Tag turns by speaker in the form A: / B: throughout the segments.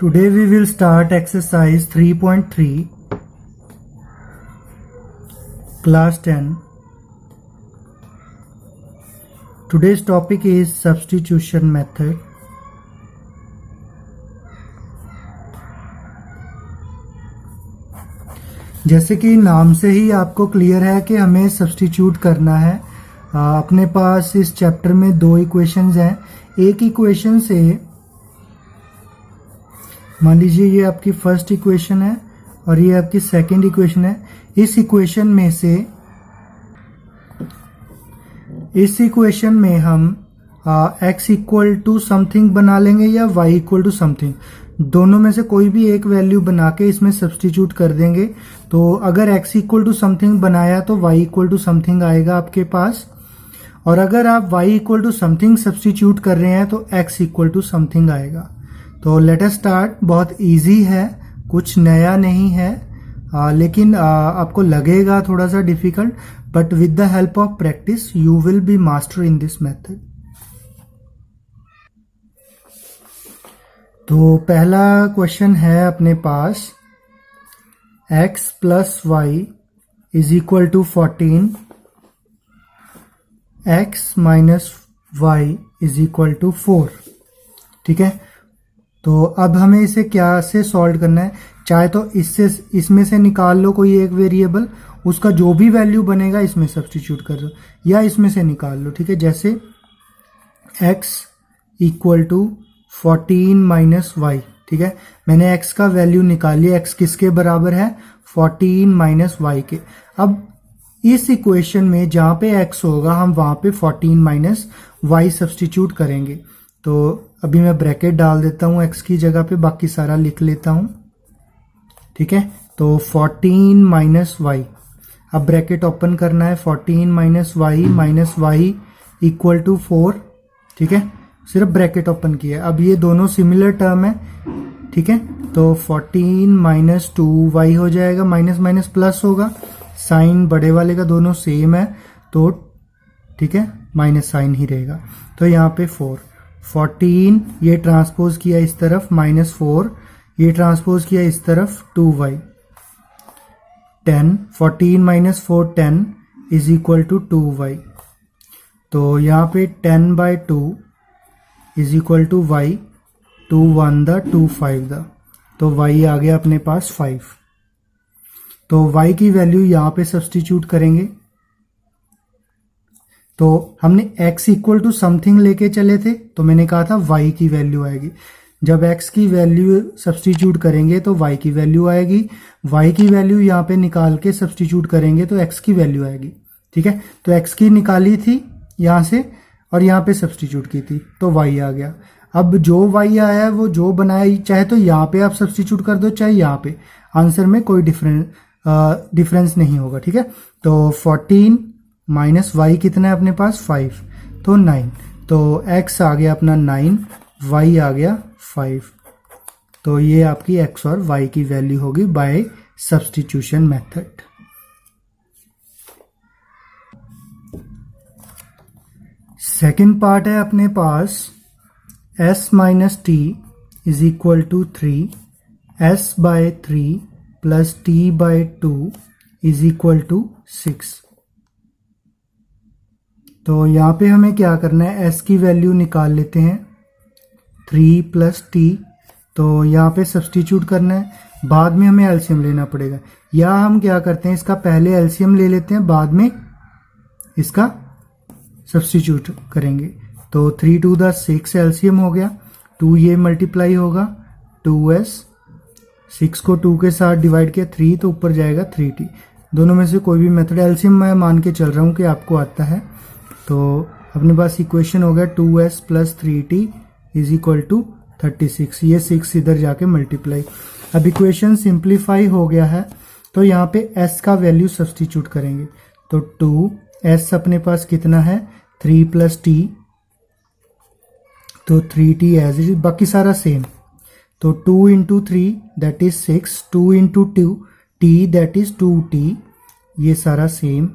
A: Today we will start exercise 3.3, class 10. Today's topic is substitution method. जैसे कि नाम से ही आपको क्लियर है कि हमें सब्स्टिट्यूट करना है। अपने पास इस चैप्टर में दो इक्वेशंस हैं। एक इक्वेशन से मान लीजिए ये आपकी फर्स्ट इक्वेशन है और ये आपकी सेकंड इक्वेशन है। इस इक्वेशन में हम x इक्वल टू समथिंग बना लेंगे या y इक्वल टू समथिंग, दोनों में से कोई भी एक वैल्यू बना के इसमें सब्स्टिट्यूट कर देंगे। तो अगर x इक्वल टू समथिंग बनाया तो y इक्वल टू समथिंग आएगा आपके पास, और अगर आप y equal to something substitute कर रहे हैं तो x इक्वल टू समथिंग आएगा। तो लेट अस स्टार्ट। बहुत इजी है, कुछ नया नहीं है, लेकिन आपको लगेगा थोड़ा सा difficult, but with the help of practice you will be master in this method. तो पहला क्वेश्चन है अपने पास, x plus Y is equal to 14, x minus Y is equal to 4। ठीक है, तो अब हमें इसे क्या से सॉल्व करना है। चाहे तो इसमें से निकाल लो कोई एक वेरिएबल, उसका जो भी वैल्यू बनेगा इसमें सब्स्टिट्यूट कर दो, या इसमें से निकाल लो। ठीक है, जैसे x equal to 14 minus Y. ठीक है, मैंने x का वैल्यू निकाल लिया। x किसके बराबर है? 14 माइनस वाई के। अब इस इक्वेशन में जहां पे x होगा हम वहां पे 14 माइनस वाई सब्स्टिट्यूट करेंगे। तो अभी मैं ब्रैकेट डाल देता हूं x की जगह पे, बाकी सारा लिख लेता हूं। ठीक है, तो 14 माइनस वाई, अब ब्रैकेट ओपन करना है। 14 माइनस वाई इक्वल टू 4। ठीक है, सिर्फ ब्रैकेट ओपन किया। अब ये दोनों सिमिलर टर्म है। ठीक है, तो 14 माइनस 2y हो जाएगा, माइनस माइनस प्लस होगा, साइन बड़े वाले का दोनों सेम है तो ठीक है माइनस साइन ही रहेगा। तो यहाँ पे 14 ये ट्रांसपोज किया इस तरफ, माइनस 4 ये ट्रांसपोज किया इस तरफ, 2y। 10 14 minus 4 10 is equal to 2y। तो यहाँ पे 10 by 2 is equal to y, 2 1 द 2 5 द, तो y आ गया अपने पास 5। तो y की वैल्यू यहाँ पे सब्स्टिट्यूट करेंगे। तो हमने x इक्वल टू समथिंग लेके चले थे, तो मैंने कहा था y की वैल्यू आएगी। जब x की वैल्यू सब्स्टिट्यूट करेंगे तो y की वैल्यू आएगी, y की वैल्यू यहाँ पे निकाल के सब्स्टिट्यूट करेंगे तो x की वैल्यू आएगी। ठीक है, तो x की निकाली थी यहाँ से और यहाँ पे सब्स्टिट्यूट की थी तो y आ गया। अब जो y आया है वो जो बनाया, चाहे तो यहाँ पे आप सब्स्टिट्यूट कर दो चाहे यहाँ पे, आंसर में कोई डिफरेंस नहीं होगा। ठीक है, तो 14 माइनस वाई कितना है अपने पास? 5, तो 9। तो x आ गया अपना 9, y आ गया 5। तो ये आपकी x और y की वैल्यू होगी by substitution method. Second part है अपने पास, s minus T is equal to 3, s by 3 plus t by 2 is equal to 6। तो यहाँ पे हमें क्या करना है, s की वैल्यू निकाल लेते हैं, 3 प्लस टी। तो यहाँ पे सब्स्टिट्यूट करना है, बाद में हमें एलसीएम लेना पड़ेगा, या हम क्या करते हैं इसका पहले एलसीएम ले लेते हैं, बाद में इसका सब्स्टिट्यूट करेंगे। तो 3 2 द 6 एलसीएम हो गया, 2 ये मल्टीप्लाई होगा 2s, 6 को 2 के साथ डिवाइड किया 3 तो ऊपर जाएगा 3t। दोनों में से कोई भी मेथड, एलसीएम मैं मान के चल रहा हूँ कि आपको आता है। तो अपने पास इक्वेशन हो गया 2s plus 3t is equal to 36। ये 6 इधर जाके मल्टीप्लाई। अब इक्वेशन सिंप्लीफाई हो गया है, तो यहाँ पे s का वैल्यू सब्स्टिट्यूट करेंगे। तो 2s अपने पास कितना है? 3 प्लस टी, तो 3t एज इट इज, बाकी सारा सेम। तो 2 into 3 that is 6, 2 into 2 t that is 2t, ये सारा सेम।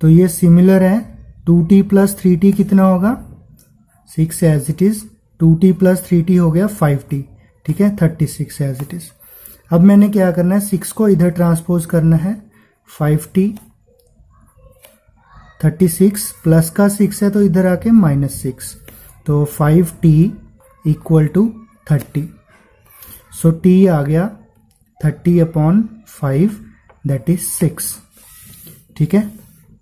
A: तो ये सिमिलर है। 2t प्लस 3t कितना होगा? 6 as it is, 2t plus 3t हो गया 5t। ठीक है, 36 एज इट इज। अब मैंने क्या करना है, 6 को इधर ट्रांसपोज करना है, 5t, 36 प्लस का 6 है तो इधर आके -6, तो 5t equal to 30। So t आ गया 30/5 दैट इज 6। ठीक है,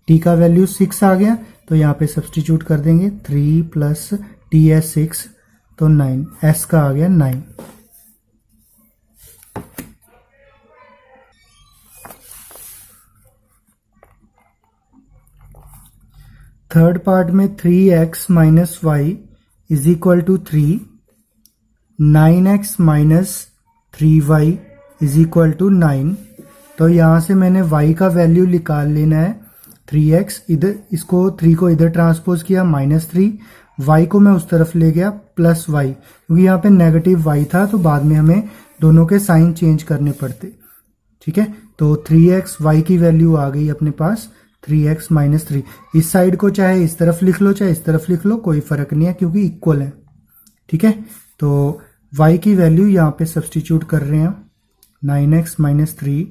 A: t का वैल्यू 6 आ गया तो यहाँ पे सब्सटीट्यूट कर देंगे, 3 प्लस t है 6 तो 9, s का आ गया 9। थर्ड पार्ट में 3x minus Y is equal to 3, 9x minus 3y is equal to 9। तो यहाँ से मैंने y का वैल्यू निकाल लेना है, 3x इधर, इसको 3 को इधर ट्रांसपोज किया -3, y को मैं उस तरफ ले गया +y, क्योंकि यहाँ पे नेगेटिव y था तो बाद में हमें दोनों के साइन चेंज करने पड़ते। ठीक है, तो 3x y की वैल्यू आ गई अपने पास 3x माइनस 3। इस साइड को चाहे इस तरफ लिख लो चाहे इस तरफ लिख लो, कोई फर्क नहीं है क्योंकि इक्वल है। ठीक है, तो y की वैल्यू यहाँ पे सब्सटीट्यूट कर रहे हैं, 9x माइनस 3,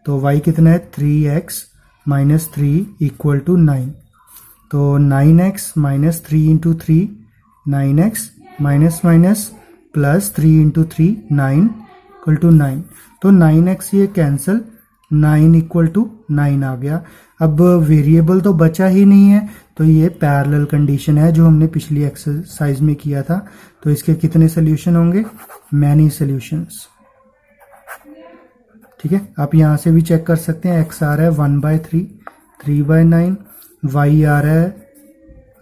A: तो y कितना है 3x माइनस 3 इक्वल टू 9। तो 9x minus 3 into 3, 9x minus minus plus 3 into 3, 9 equal to 9। तो 9x ये कैंसिल, 9 इक्वल टू 9 आ गया। अब वेरिएबल तो बचा ही नहीं है, तो ये पैरेलल कंडीशन है जो हमने पिछली एक्सरसाइज में किया था। तो इसके कितने सोल्यूशन होंगे, मैनी सोल्यूशंस। ठीक है, आप यहाँ से भी चेक कर सकते हैं, x आ रहा है 1/3, 3/9, y आ रहा है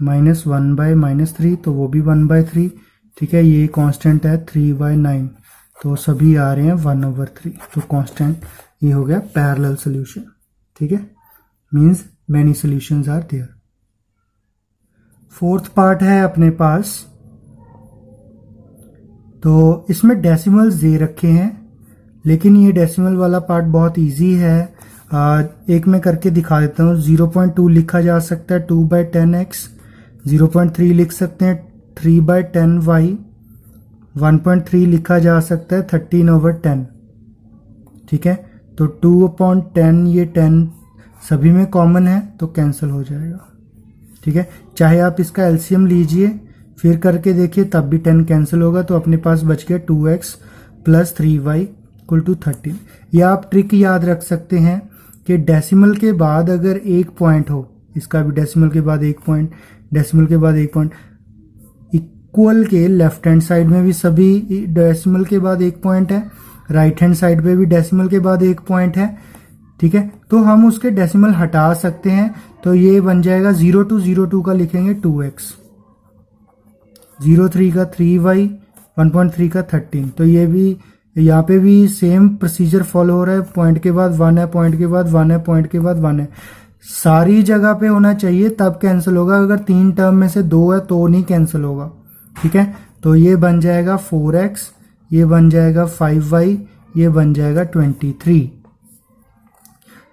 A: -1/-3 तो वो भी 1/3। ठीक है, ये कांस्टेंट है 3/9, तो सभी आ रहे हैं 1/3, तो कांस्टेंट ये हो गया पैरेलल सोल्यूशन। ठीक है, means many solutions are there. Fourth part है अपने पास, तो इसमें डेसिमल्स दे रखे हैं, लेकिन ये डेसिमल वाला पार्ट बहुत इजी है। एक मैं करके दिखा देता हूँ। 0.2 लिखा जा सकता है 2/10x, 0.3 लिख सकते हैं 3/10y, 1.3 लिखा जा सकता है 13/10। ठीक है, तो 2/10, ये 10 सभी में कॉमन है तो कैंसिल हो जाएगा। ठीक है, चाहे आप इसका एलसीएम लीजिए फिर करके देखिए तब भी 10 कैंसिल होगा, तो अपने पास बच गया 2x plus 3y equal to 13। या आप ट्रिक याद रख सकते हैं कि डेसिमल के बाद अगर एक पॉइंट हो, इसका भी डेसिमल के बाद एक पॉइंट, डेसिमल के बाद एक पॉइंट, इक्वल के लेफ्ट हैंड साइड में भी सभी डेसिमल के बाद एक पॉइंट है, राइट हैंड साइड पे भी डेसिमल के बाद एक पॉइंट है। ठीक है, तो हम उसके डेसिमल हटा सकते हैं, तो ये बन जाएगा 0-2 का लिखेंगे 2x, 0.3 का 3y, 1.3 का 13। तो ये भी यहाँ पे भी सेम प्रोसीजर फॉलो हो रहा है, पॉइंट के बाद 1 है, पॉइंट के बाद 1 है, पॉइंट के बाद 1 है, सारी जगह पे होना चाहिए तब कैंसिल होगा। अगर 3 टर्म में से 2 है तो नहीं कैंसिल होगा। ठीक है, तो ये बन जाएगा 4x, ये बन जाएगा 5y, ये बन जाएगा 23।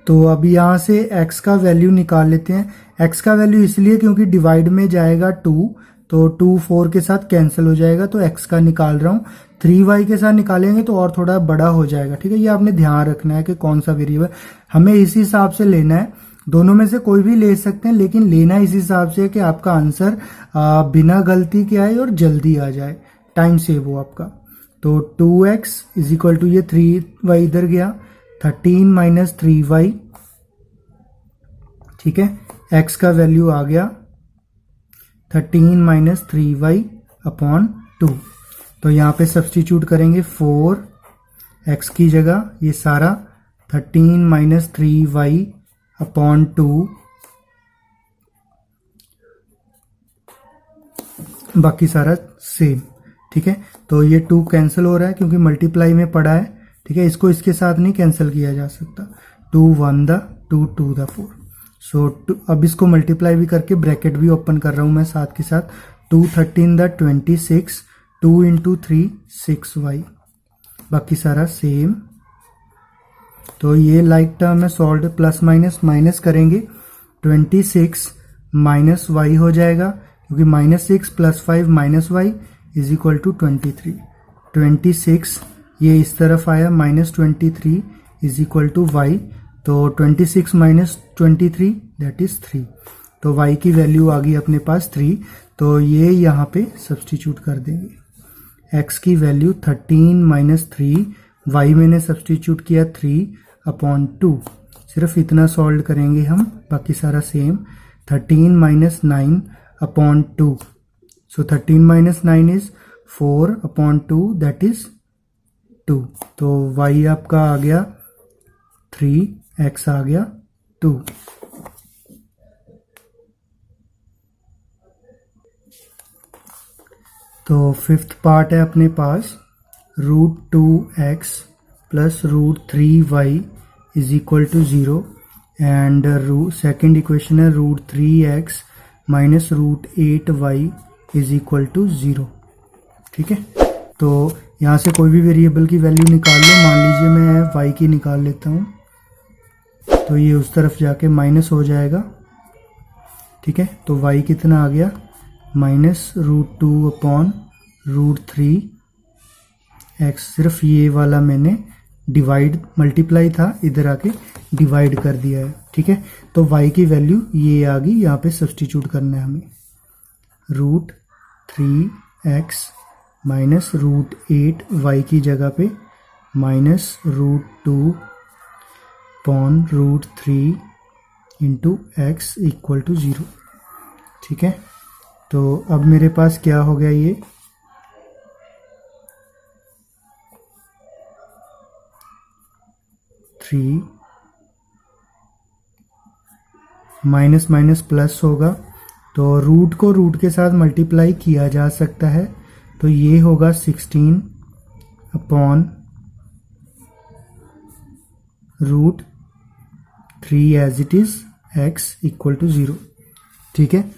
A: तो अब यहाँ से x का वैल्यू निकाल लेते हैं। x का वैल्यू इसलिए क्योंकि डिवाइड में जाएगा 2, तो 2 4 के साथ कैंसिल हो जाएगा, तो x का निकाल रहा हूँ। 3y के साथ निकालेंगे तो और थोड़ा बड़ा हो जाएगा। ठीक है, ये आपने ध्यान रखना है कि कौन सा वेरिएबल हमें इसी हिसाब से लेना है। दोनों में से कोई भी ले सकते हैं, लेकिन लेना इस हिसाब से कि आपका आंसर बिना गलती के आए और जल्दी आ जाए, टाइम सेव हो आपका। तो 2x इज इक्वल टू, ये 3y इधर गया, 13 माइनस 3y। ठीक है, x का वैल्यू आ गया 13 माइनस 3y अपॉन 2। तो यहाँ पे सब्सटीट्यूट करेंगे 4x की जगह, ये सारा 13 माइनस 3y अपॉन 2, बाकी सारा सेम। ठीक है, तो ये 2 कैंसिल हो रहा है क्योंकि मल्टीप्लाई में पड़ा है। ठीक है, इसको इसके साथ नहीं कैंसिल किया जा सकता। 2 1 द 2 2 द 4। सो अब इसको मल्टीप्लाई भी करके ब्रैकेट भी ओपन कर रहा हूं मैं साथ के साथ। 2 13 द 26, 2 इंटू 3 6y, बाकी सारा सेम। तो ये लाइक टर्म है, सॉल्व प्लस माइनस माइनस करेंगे, 26 माइनस y हो जाएगा क्योंकि -6 + 5 - y इज इक्वल टू 23। 26 ये इस तरफ आया, -23 इज इक्वल टू वाई, तो 26 माइनस 23 दैट इज 3। तो y की वैल्यू आ गई अपने पास 3, तो ये यहाँ पे सब्सटीट्यूट कर देंगे। x की वैल्यू 13 माइनस 3, y मैंने सब्सटीट्यूट किया 3/2, सिर्फ इतना सॉल्व करेंगे हम, बाकी सारा same. 13 minus 9/2, so 13 minus 9 is 4/2 that is 2। तो y आपका आ गया 3, x आ गया 2। तो फिफ्थ पार्ट है अपने पास, √2x plus √3y is equal to 0 and second equation है √3x minus √8y is equal to 0। ठीक है, तो यहाँ से कोई भी वेरिएबल की वैल्यू निकाल लो। मान लीजिए मैं y की निकाल लेता हूँ, तो ये उस तरफ जाके माइनस हो जाएगा। ठीक है, तो y कितना आ गया, -√2/√3x। सिर्फ ये वाला मैंने डिवाइड, मल्टीप्लाई था, इधर आके डिवाइड कर दिया है। ठीक है, तो y की वैल्यू ये आ गई, यहाँ पे सब्सटीट्यूट करना है हमें। √3x माइनस √8y की जगह पे -√2/√3 इंटू x इक्वल टू 0। ठीक है, तो अब मेरे पास क्या हो गया, ये थ्री माइनस माइनस प्लस होगा, तो रूट को रूट के साथ मल्टीप्लाई किया जा सकता है, तो ये होगा 16/√3 as it is x equal to 0। ठीक है,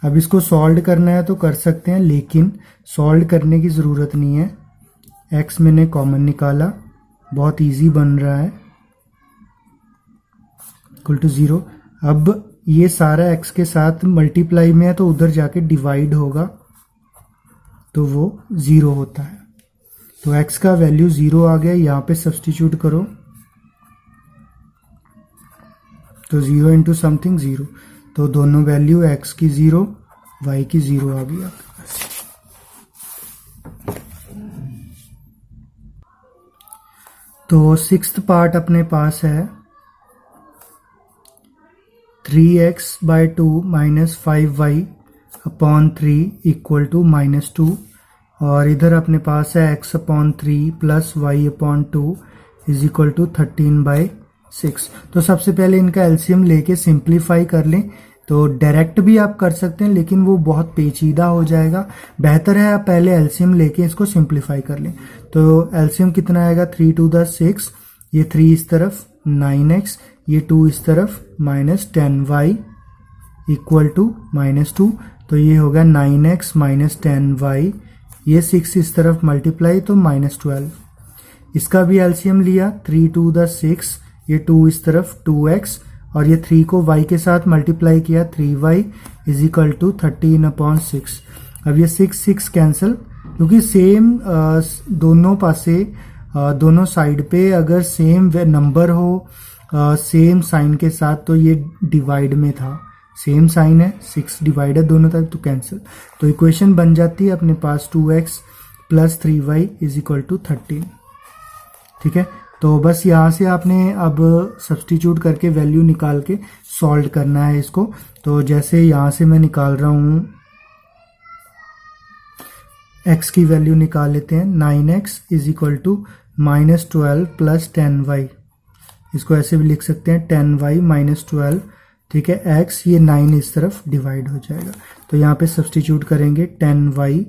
A: अब इसको सॉल्व करना है तो कर सकते हैं, लेकिन सॉल्व करने की ज़रूरत नहीं है। x मैंने कॉमन निकाला, बहुत इजी बन रहा है, इक्वल टू 0। अब ये सारा x के साथ मल्टीप्लाई में है, तो उधर जाके डिवाइड होगा, तो वो 0 होता है। तो x का वैल्यू 0 आ गया, यहाँ पे सब्सटीट्यूट करो, तो 0 इंटू समथिंग 0, तो दोनों वैल्यू x की 0, y की 0 आ गई आपके पास। तो सिक्स्थ पार्ट अपने पास है 3x/2 minus 5y/3 equal to -2, और इधर अपने पास है x/3 plus y/2 is equal to 13/6। तो सबसे पहले इनका एलसीएम लेके सिंप्लीफाई कर लें। तो डायरेक्ट भी आप कर सकते हैं, लेकिन वो बहुत पेचीदा हो जाएगा, बेहतर है आप पहले एलसीएम लेके इसको सिंप्लीफाई कर लें। तो एलसीएम कितना आएगा, 3 to the 6, ये 3 इस तरफ, 9x, ये 2 इस तरफ, माइनस 10y इक्वल टू -2, तो ये होगा 9x माइनस 10y, ये 6 इस तरफ मल्टीप्लाई, तो -12। इसका भी एलसीएम लिया, 3 to the 6, ये 2 इस तरफ, 2x, और ये 3 को y के साथ मल्टीप्लाई किया, 3y इज इक्वल टू 13/6। अब ये 6 कैंसिल, क्योंकि सेम दोनों पासे, दोनों साइड पे अगर सेम नंबर हो सेम साइन के साथ, तो ये डिवाइड में था, सेम साइन है, 6 डिवाइड है दोनों तरफ, तो कैंसिल। तो इक्वेशन बन जाती है अपने पास 2x plus 3y is equal to 13। ठीक है, तो बस यहाँ से आपने अब सब्सटीट्यूट करके वैल्यू निकाल के सॉल्व करना है इसको। तो जैसे यहाँ से मैं निकाल रहा हूँ, x की वैल्यू निकाल लेते हैं, 9x is equal to -12 plus 10y, इसको ऐसे भी लिख सकते हैं 10y माइनस 12। ठीक है, x ये 9 इस तरफ डिवाइड हो जाएगा, तो यहाँ पे सब्सटीट्यूट करेंगे 10y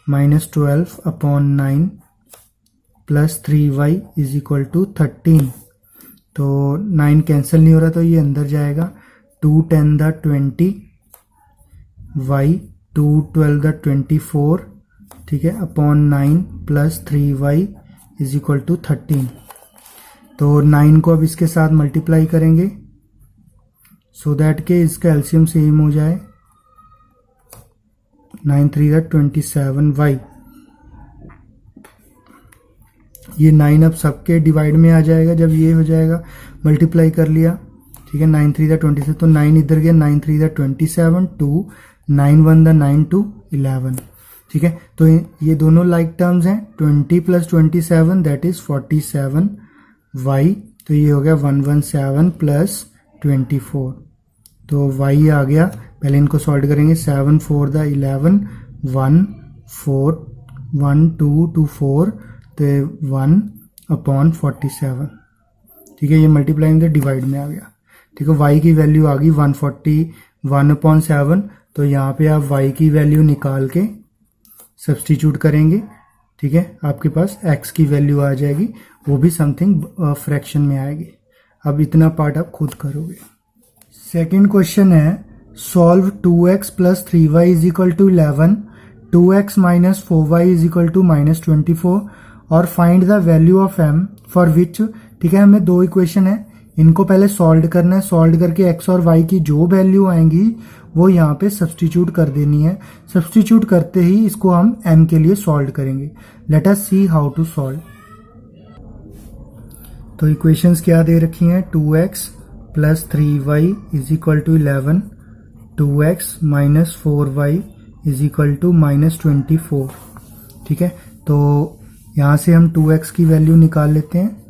A: minus 12/9 plus 3y is equal to 13। तो 9 कैंसिल नहीं हो रहा, तो ये अंदर जाएगा, 2 10 the 20 y 2 12 the 24, ठीक है, upon 9 plus 3y is equal to 13। तो 9 को अब इसके साथ मल्टीप्लाई करेंगे, सो दैट के इसका एलसीएम सेम हो जाए, 9 3 27y ये 9 अब सबके डिवाइड में आ जाएगा जब ये हो जाएगा, मल्टीप्लाई कर लिया, ठीक है। 9 3 27, तो 9 इधर गया, 9 3 27, 2 9 1 9 2 11, ठीक है। तो ये दोनों लाइक टर्म्स हैं। 20 + 27 दैट इज 47y, तो ये हो गया 117 + 24, तो y आ गया। पहले इनको सॉल्व करेंगे। 7 4 11, 1 4 1 2 2 4, तो 1/47, ठीक है। ये मल्टीप्लाइंग द डिवाइड में आ गया, ठीक है। y की वैल्यू आ गई 141/7, तो यहाँ पे आप y की वैल्यू निकाल के सब्सटीट्यूट करेंगे, ठीक है। आपके पास x की वैल्यू आ जाएगी, वो भी समथिंग फ्रैक्शन में आएगी। अब इतना पार्ट आप खुद करोगे। सेकंड क्वेश्चन है, solve 2x + 3y = 11, 2x - 4y = -24 और find the value of m for which, ठीक है। हमें दो इक्वेशन है, इनको पहले सॉल्व करना है। सॉल्व करके x और y की जो वैल्यू आएंगी वो यहाँ पे सब्सटीट्यूट कर देनी है। सब्सटीट्यूट करते ही इसको हम m के लिए सॉल्व करेंगे। Let us see how to solve. तो इक्वेशंस क्या दे रखी हैं, 2x + 3y = 11, 2x - 4y = -24, ठीक है। तो यहाँ से हम 2x की वैल्यू निकाल लेते हैं।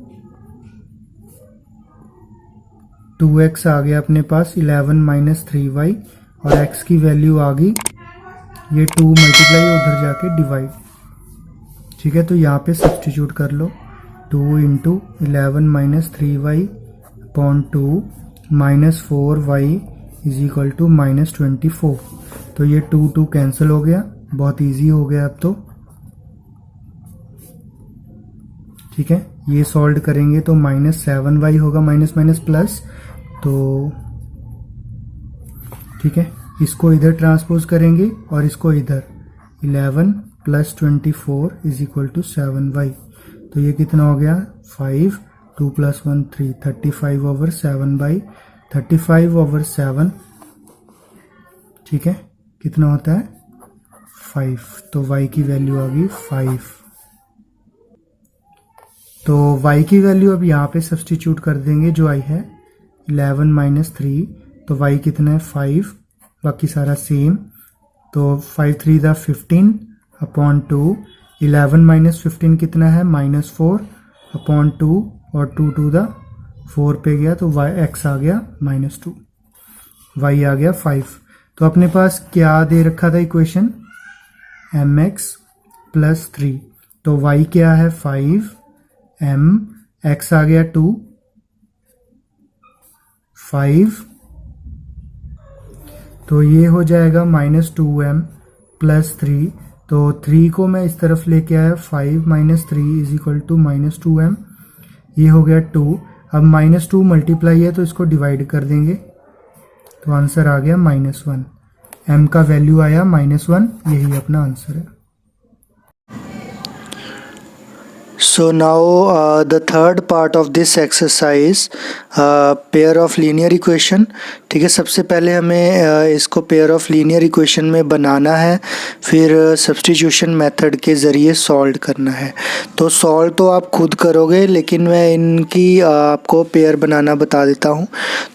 A: 2x आ गया अपने पास 11 - 3y, और x की वैल्यू आ गई ये 2 मल्टीप्लाई उधर जाके डिवाइड, ठीक है। तो यहाँ पे सब्सटीट्यूट कर लो। 2 × 11 - 3y/2 -4y = -24, तो ये 2 2 कैंसिल हो गया, बहुत इजी हो गया अब तो, ठीक है। ये सॉल्व करेंगे तो -7y होगा, माइनस माइनस प्लस, तो ठीक है। इसको इधर ट्रांसपोज करेंगे और इसको इधर, 11 + 24 = 7y, तो ये कितना हो गया 5, 2 + 1 3, 35/7 35/7, ठीक है। कितना होता है 5, तो y की वैल्यू आ गई 5। तो y की वैल्यू अब यहाँ पे सब्सटीट्यूट कर देंगे, जो आई है 11 - 3, तो y कितना है 5, बाकी सारा सेम, तो 5 3 15/2, 11 - 15 कितना है -4/2, और 2 2 4 पे गया, तो x आ गया -2, y आ गया 5। तो अपने पास क्या दे रखा था इक्वेशन, mx + 3, तो y क्या है 5, m, x आ गया 2, 5, तो ये हो जाएगा -2m + 3, तो 3 को मैं इस तरफ लेके आया, 5 - 3 = -2m, ये हो गया 2। अब -2 मल्टीप्लाई है तो इसको डिवाइड कर देंगे, तो आंसर आ गया -1, m का वैल्यू आया -1, यही अपना आंसर है। So now the third part of this exercise, pair of linear equation, ठीक है। सबसे पहले हमें इसको पेयर ऑफ लीनियर इक्वेशन में बनाना है, फिर सब्स्टिट्यूशन मेथड के ज़रिए सॉल्व करना है। तो सॉल्व तो आप खुद करोगे, लेकिन मैं इनकी आपको पेयर बनाना बता देता हूँ।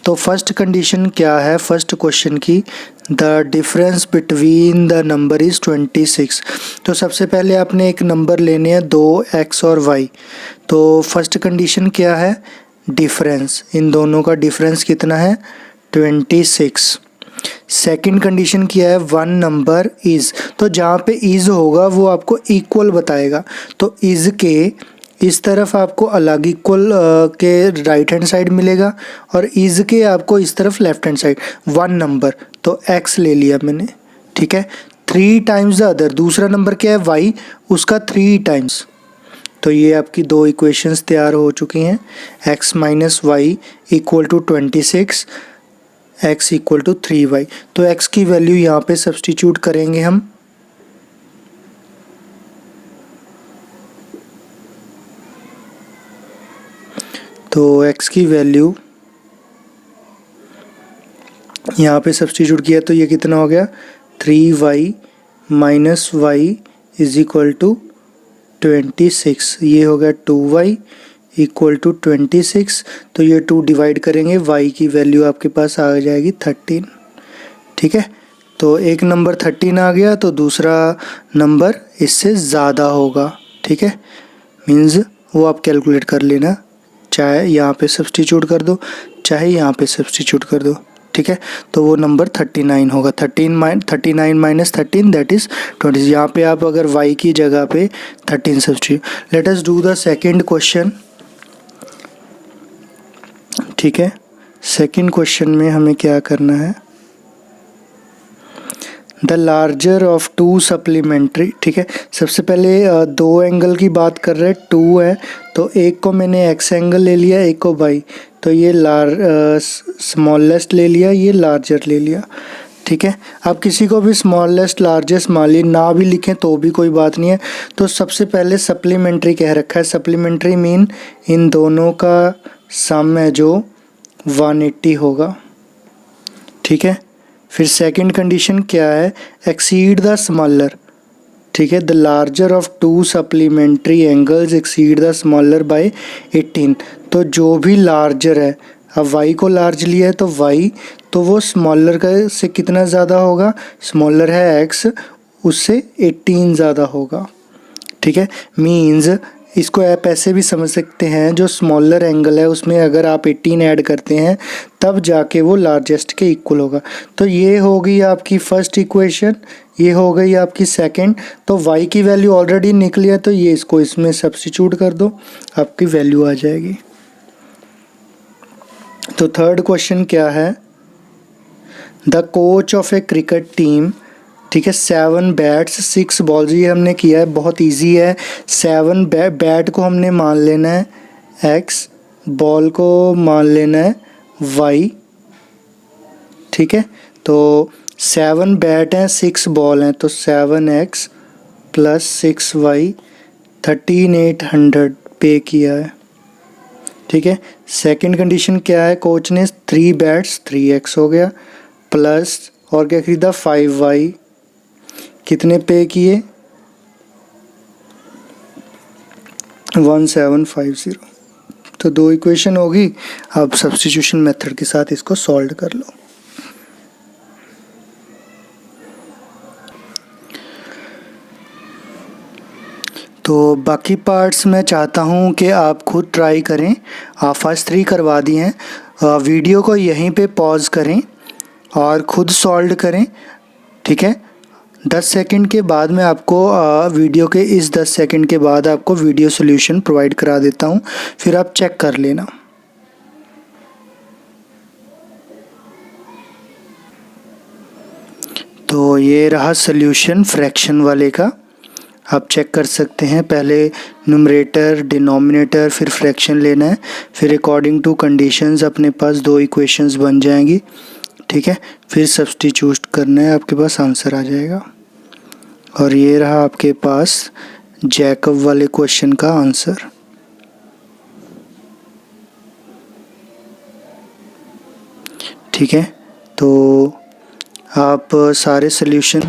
A: तो फर्स्ट कंडीशन क्या है फर्स्ट क्वेश्चन की, the difference between the number is 26। तो सबसे पहले आपने एक नंबर लेने हैं 2x और y। तो फर्स्ट कंडीशन क्या है, डिफरेंस, इन दोनों का डिफरेंस कितना है 26। सेकंड कंडीशन क्या है, वन नंबर इज़, तो जहाँ पे इज़ होगा वो आपको इक्वल बताएगा, तो इज़ के इस तरफ आपको अलग इक्वल के राइट हैंड साइड मिलेगा, और इज़ के आपको इस तरफ left hand side one number, तो x ले लिया मैंने, ठीक है। 3 टाइम्स द अदर, दूसरा नंबर क्या है y, उसका 3 टाइम्स, तो ये आपकी दो इक्वेशंस तैयार हो चुकी हैं। x - y = 26, x = 3y, तो x की वैल्यू यहाँ पे सब्स्टिट्यूट करेंगे हम, तो x की वैल्यू यहाँ पे सब्स्टिट्यूट किया तो ये कितना हो गया 3y - y = 26, ये हो गया 2y इक्वल टू 26। तो ये 2 डिवाइड करेंगे, y की वैल्यू आपके पास आ जाएगी 13। ठीक है, तो एक नंबर 13 आ गया तो दूसरा नंबर इससे ज़्यादा होगा। ठीक है, मीन्स वो आप कैलकुलेट कर लेना, चाहे यहाँ पे सब्स्टिट्यूट कर दो चाहे यहाँ पे सब्स्टिट्यूट कर दो। ठीक है, तो वो नंबर 39 होगा। 39 माइनस 13 दैट इज़ 20। यहाँ पे आप अगर y की जगह पे 13 substitute. Let us do the second question. ठीक है, सेकंड क्वेश्चन में हमें क्या करना है, the larger of to supplementary. ठीक है, सबसे पहले दो एंगल की बात कर रहे हैं, 2 है तो एक को मैंने एक्स एंगल ले लिया, एक को वाई, तो ये स्मॉलेस्ट ले लिया, ये लार्जर ले लिया। ठीक है, अब किसी को भी स्मॉलेस्ट लार्जेस्ट मान ली ना भी लिखें तो भी कोई बात नहीं है। तो सबसे पहले सप्लीमेंट्री कह रखा है, सप्लीमेंट्री मीन इन दोनों का सम है जो 180 होगा। ठीक है, फिर सेकंड कंडीशन क्या है, एक्सीड द स्मॉलर। ठीक है, the larger of to supplementary angles exceed the smaller by 18। तो जो भी लार्जर है, अब y को लार्ज लिया है तो y, तो वो स्मॉलर का से कितना ज़्यादा होगा, स्मॉलर है x, उससे 18 ज़्यादा होगा। ठीक है, मीन्स इसको आप ऐसे भी समझ सकते हैं, जो स्मॉलर एंगल है उसमें अगर आप 18 ऐड करते हैं तब जाके वो लार्जेस्ट के इक्वल होगा। तो ये हो गई आपकी फर्स्ट इक्वेशन, ये हो गई आपकी सेकंड। तो y की वैल्यू ऑलरेडी निकली है तो ये इसको इसमें सब्स्टिट्यूट कर दो, आपकी वैल्यू आ जाएगी। तो थर्ड क्वेश्चन क्या है, the coach of A cricket team. ठीक है, 7 बैट्स 6 बॉल्स, ये हमने किया है, बहुत इजी है। 7 बैट को हमने मान लेना है x, बॉल को मान लेना है y। ठीक है, तो 7 बैट हैं 6 बॉल हैं, तो 7x प्लस 6y 13,800 पे किया है। ठीक है, सेकंड कंडीशन क्या है, कोच ने 3 बैट्स 3x हो गया, प्लस और क्या खरीदा 5y, कितने पे किए 1750। तो 2 इक्वेशन होगी। अब सब्स्टिट्यूशन मेथड के साथ इसको सॉल्व कर लो। तो बाकी पार्ट्स मैं चाहता हूँ कि आप खुद ट्राई करें। फर्स्ट 3 करवा दिए हैं, वीडियो को यहीं पे पॉज करें और ख़ुद सॉल्व करें। ठीक है, 10 सेकंड के बाद मैं आपको वीडियो के इस 10 सेकंड के बाद आपको वीडियो सॉल्यूशन प्रोवाइड करा देता हूँ, फिर आप चेक कर लेना। तो ये रहा सॉल्यूशन फ्रैक्शन वाले का, आप चेक कर सकते हैं। पहले न्यूमरेटर डिनोमिनेटर फिर फ्रैक्शन लेना है, फिर अकॉर्डिंग टू कंडीशंस अपने पास 2 इक्वेशंस बन जाएंगी। ठीक है, फिर सब्स्टिट्यूट करना है, आपके पास आंसर आ जाएगा। और ये रहा आपके पास जैकब वाले क्वेश्चन का आंसर। ठीक है, तो आप सारे सॉल्यूशन